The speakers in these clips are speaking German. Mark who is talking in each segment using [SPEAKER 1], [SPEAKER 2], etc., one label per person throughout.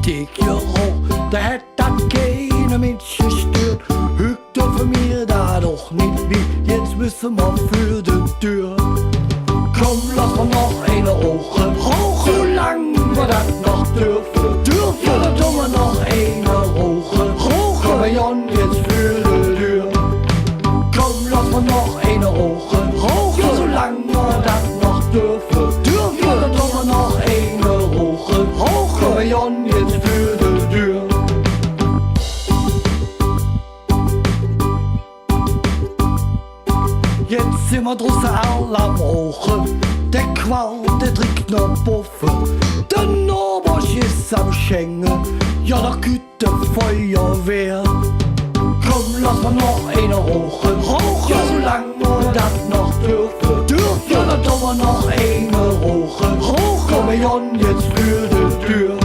[SPEAKER 1] Dick ja auch, da hätt dat keine Mensch gestört. Hügt von mir da doch nicht wie, jetzt müssen wir für die Tür. Komm, lass mal noch eine rauchen, solang wir das noch dürfen. Ja, dann tun wir noch eine rauchen, komm wir Jon jetzt für die Tür. Komm, lass mal noch eine rauchen, ja, solang wir das noch dürfen. Ja, dann tun wir noch eine rauchen, komm wir Jon jetzt für die Tür. Jetzt sind wir draussen alle am Rauchen. Der Qual, der trinkt noch Puffen. Der Nobosch ist am Schengen. Ja, da küt der Feuerwehr. Komm, lass mal noch eine rauchen. Ja, solange wir das noch dürfen. Ja, dann tun wir noch eine rauchen. Komm, wir Jon jetzt für die Tür.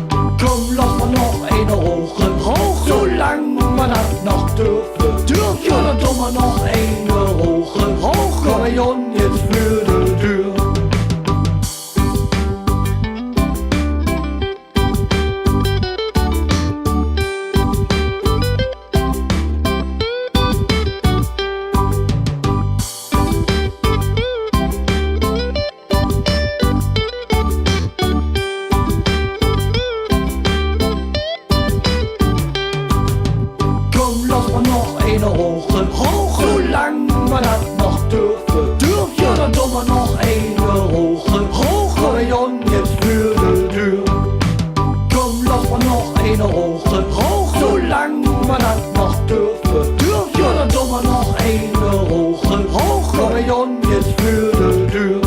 [SPEAKER 1] Komm, lass mal noch eine rauchen. Solange wir das noch dürfen. Ja, dann tun wir noch eine rauchen. Komm, wir Jon jetzt für die Tür. Rauchen, solange wir das noch dürfen. Ja, dann tun wir noch eine rauchen. Komm, wir Jon jetzt für die Tür. Komm, lass mal noch eine rauchen. Solange wir das noch dürfen. Ja, dann tun wir noch eine rauchen. Komm, wir Jon jetzt für die Tür.